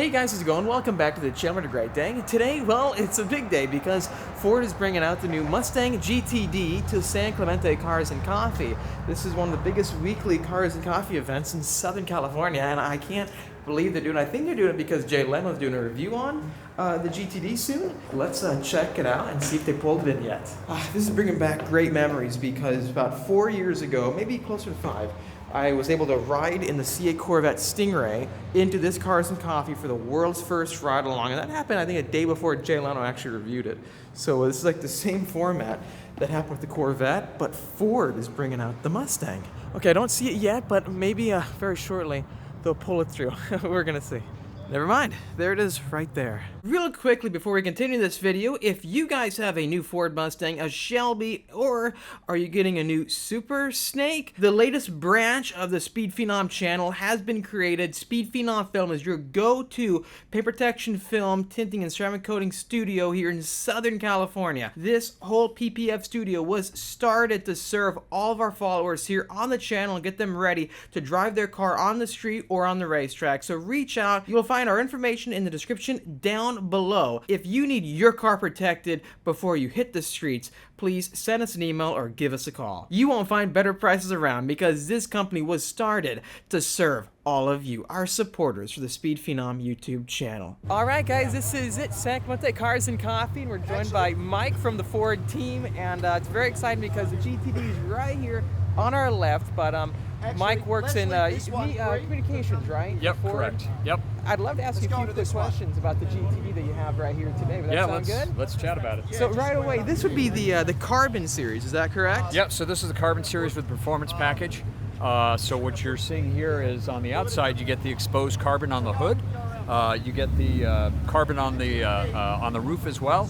Hey guys, how's it going? Welcome back to the channel. It's a great day. Today, well, it's a big day because Ford is bringing out the new Mustang GTD to San Clemente Cars and Coffee. This is one of the biggest weekly cars and coffee events in Southern California, and I can't believe they're doing it. I think they're doing it because Jay Leno's doing a review on the GTD soon. Let's check it out and see if they pulled it in yet. This is bringing back great memories because about 4 years ago, maybe closer to 5, I was able to ride in the C8 Corvette Stingray into this Cars and Coffee for the world's first ride along. And that happened, I think, a day before Jay Leno actually reviewed it. So this is like the same format that happened with the Corvette, but Ford is bringing out the Mustang. Okay, I don't see it yet, but maybe very shortly they'll pull it through. We're gonna see. Never mind, there it is right there. Real quickly before we continue this video, if you guys have a new Ford Mustang, a Shelby, or are you getting a new Super Snake, the latest branch of the Speed Phenom channel has been created. Speed Phenom Film is your go-to paint protection film, tinting, and ceramic coating studio here in Southern California. This whole PPF studio was started to serve all of our followers here on the channel and get them ready to drive their car on the street or on the racetrack. So reach out. You'll find our information in the description down below. If you need your car protected before you hit the streets, please send us an email or give us a call. You won't find better prices around because this company was started to serve all of you, our supporters for the Speed Phenom YouTube channel. All right, guys, this is it, San Clemente Cars and Coffee, and we're joined by Mike from the Ford team, and it's very exciting because the GTD is right here on our left, but Mike works in communications, right? Yep, correct. Yep. I'd love to ask you a few quick questions about the GTD that you have right here today. Would that sound good? Let's chat about it. So right away, this would be the Carbon series, is that correct? Yep, so this is the Carbon series with the performance package. So what you're seeing here is on the outside, you get the exposed carbon on the hood. You get the carbon on the roof as well.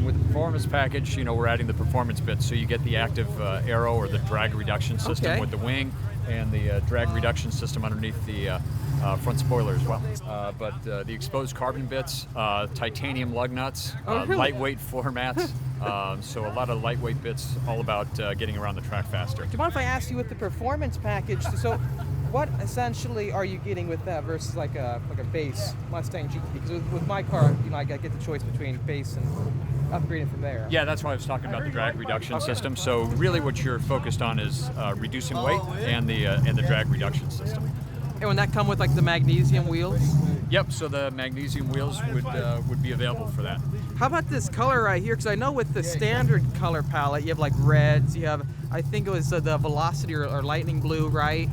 With the performance package, you know, we're adding the performance bits, so you get the active aero or the drag reduction system with the wing, and the drag reduction system underneath the front spoiler as well. But the exposed carbon bits, titanium lug nuts, really? lightweight floor mats, so a lot of lightweight bits, all about getting around the track faster. Do you mind if I ask you with the performance package, so what essentially are you getting with that versus like a base Mustang GTD? Because with my car, you know, I get the choice between base and upgrading from there. Yeah, that's why I was talking about the drag reduction system. So really what you're focused on is reducing weight and the drag reduction system. And would that come with like the magnesium wheels? Yep, so the magnesium wheels would be available for that. How about this color right here? Because I know with the standard color palette, you have like reds, you have, I think it was the Velocity or Lightning Blue, right?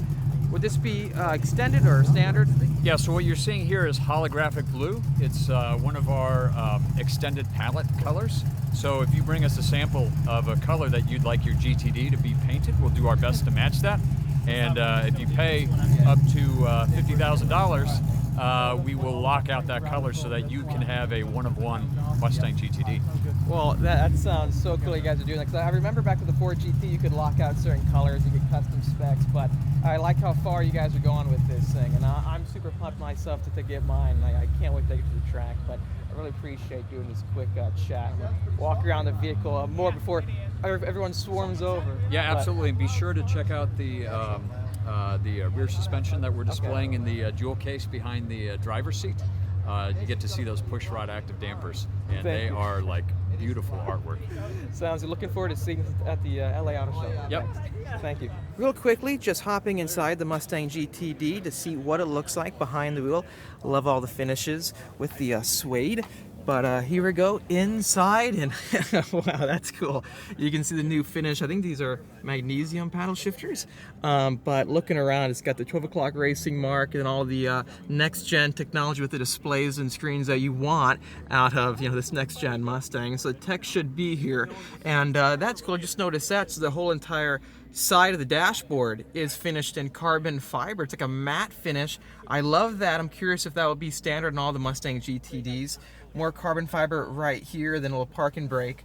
Would this be extended or standard? Yeah, so what you're seeing here is holographic blue. It's one of our extended palette colors. So if you bring us a sample of a color that you'd like your GTD to be painted, we'll do our best to match that. And if you pay up to $50,000, we will lock out that color so that you can have a one-of-one Mustang GTD. Well, that sounds so cool you guys are doing that. Because I remember back with the Ford GT, you could lock out certain colors, you could custom specs, but I like how far you guys are going with this thing. And I'm super pumped myself to get mine. I can't wait to take it to the track, but I really appreciate doing this quick chat. Walk around the vehicle more before everyone swarms over. Yeah, absolutely. And be sure to check out the rear suspension that we're displaying in the jewel case behind the driver's seat. You get to see those push rod active dampers, and they are like beautiful artwork. Sounds good. Looking forward to seeing it at the LA Auto Show. Yep. Thank you. Real quickly, just hopping inside the Mustang GTD to see what it looks like behind the wheel. Love all the finishes with the suede. But here we go inside, and wow, that's cool. You can see the new finish. I think these are magnesium paddle shifters. But looking around, it's got the 12 o'clock racing mark and all the next-gen technology with the displays and screens that you want out of this next-gen Mustang. So the tech should be here, and that's cool. I just noticed that. So the whole entire side of the dashboard is finished in carbon fiber. It's like a matte finish. I love that. I'm curious if that will be standard in all the Mustang GTDs. More carbon fiber right here, then a little park and brake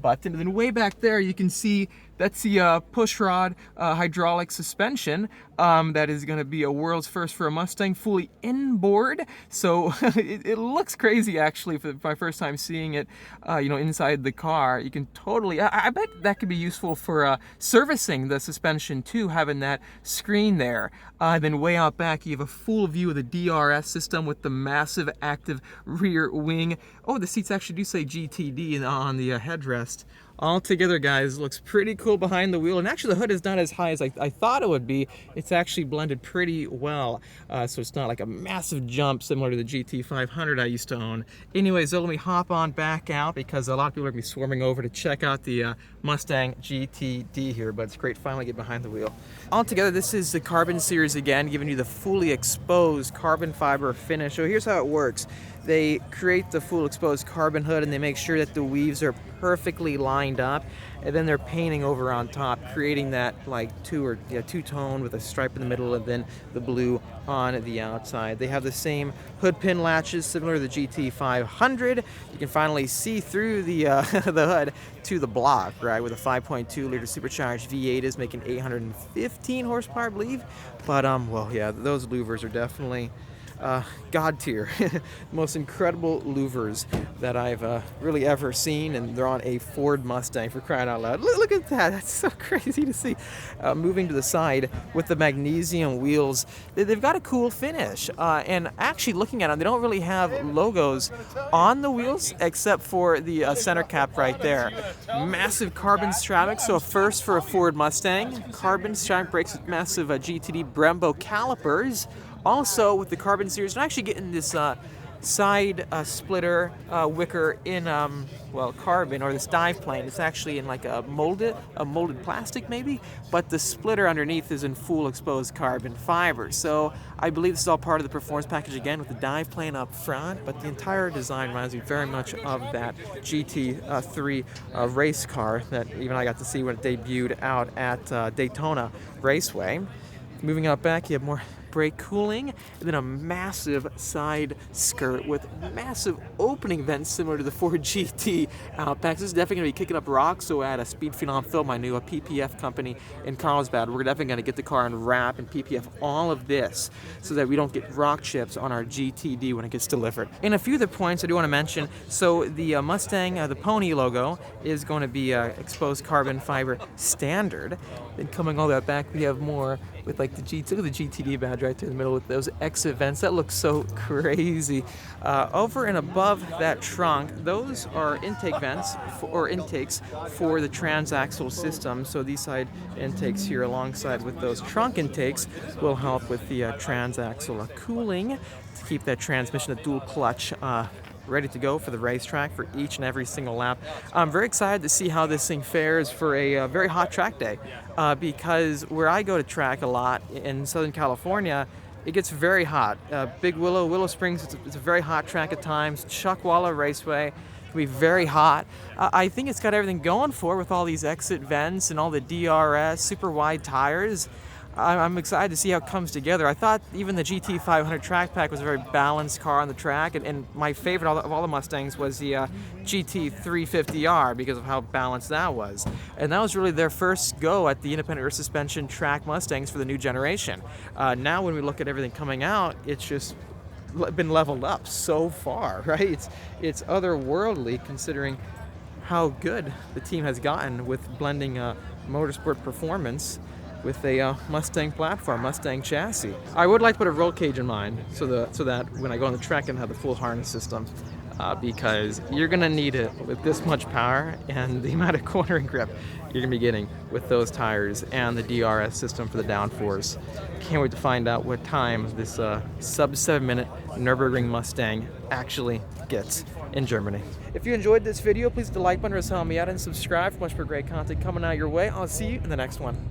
button. And then way back there, you can see That's the push rod hydraulic suspension that is going to be a world's first for a Mustang, fully inboard. So it looks crazy actually for my first time seeing it, inside the car. You can totally, I bet that could be useful for servicing the suspension too, having that screen there. Then way out back, you have a full view of the DRS system with the massive active rear wing. Oh, the seats actually do say GTD on the headrest. All together, guys, looks pretty cool behind the wheel. And actually, the hood is not as high as I thought it would be. It's actually blended pretty well. So it's not like a massive jump similar to the GT500 I used to own. Anyways, so let me hop on back out because a lot of people are going to be swarming over to check out the Mustang GTD here. But it's great finally get behind the wheel. Altogether, this is the Carbon Series again, giving you the fully exposed carbon fiber finish. So here's how it works. They create the full exposed carbon hood and they make sure that the weaves are perfectly lined up, and then they're painting over on top, creating that like two-tone with a stripe in the middle and then the blue on the outside. They have the same hood pin latches similar to the GT500. You can finally see through the the hood to the block, right, with a 5.2 liter supercharged V8 is making 815 horsepower, I believe. But well, yeah, those louvers are definitely God tier. Most incredible louvers that I've really ever seen, and they're on a Ford Mustang, for crying out loud. Look at that, that's so crazy to see. Moving to the side with the magnesium wheels, they've got a cool finish, and actually looking at them, they don't really have logos on the wheels except for the center cap right there. Massive carbon ceramic, so a first for a Ford Mustang. Carbon ceramic brakes with massive GTD Brembo calipers. Also, with the Carbon Series, I'm actually getting this side splitter wicker in carbon, or this dive plane. It's actually in like a molded plastic maybe, but the splitter underneath is in full exposed carbon fiber. So I believe this is all part of the performance package again, with the dive plane up front, but the entire design reminds me very much of that GT3 race car that even I got to see when it debuted out at Daytona Raceway. Moving out back, you have more brake cooling, and then a massive side skirt with massive opening vents similar to the Ford GT Outback. This is definitely going to be kicking up rocks, so at a Speed Phenom Film, my new PPF company in Carlsbad, we're definitely going to get the car and wrap and PPF all of this so that we don't get rock chips on our GTD when it gets delivered. And a few other points I do want to mention. So the Mustang, the Pony logo is going to be exposed carbon fiber standard. Then coming all the way back, we have more with like the GTD badge right there in the middle with those exit vents. That looks so crazy. Over and above that trunk, those are intake vents or intakes for the transaxle system. So these side intakes here alongside with those trunk intakes will help with the transaxle cooling to keep that transmission, a dual clutch, ready to go for the racetrack for each and every single lap. I'm very excited to see how this thing fares for a very hot track day, because where I go to track a lot in Southern California, it gets very hot. Big Willow Springs, it's a very hot track at times. Chuckwalla Raceway can be very hot. I think it's got everything going for it with all these exit vents and all the DRS, super wide tires. I'm excited to see how it comes together. I thought even the GT500 track pack was a very balanced car on the track, and my favorite of all the Mustangs was the GT350R because of how balanced that was. And that was really their first go at the independent rear suspension track Mustangs for the new generation. Now when we look at everything coming out, it's just been leveled up so far, right? It's otherworldly considering how good the team has gotten with blending motorsport performance with a Mustang platform, Mustang chassis. I would like to put a roll cage in mine so that when I go on the track I can have the full harness system, because you're gonna need it with this much power and the amount of cornering grip you're gonna be getting with those tires and the DRS system for the downforce. Can't wait to find out what time this sub 7 minute Nürburgring Mustang actually gets in Germany. If you enjoyed this video, please hit the like button or help me out and subscribe for much more great content coming out your way. I'll see you in the next one.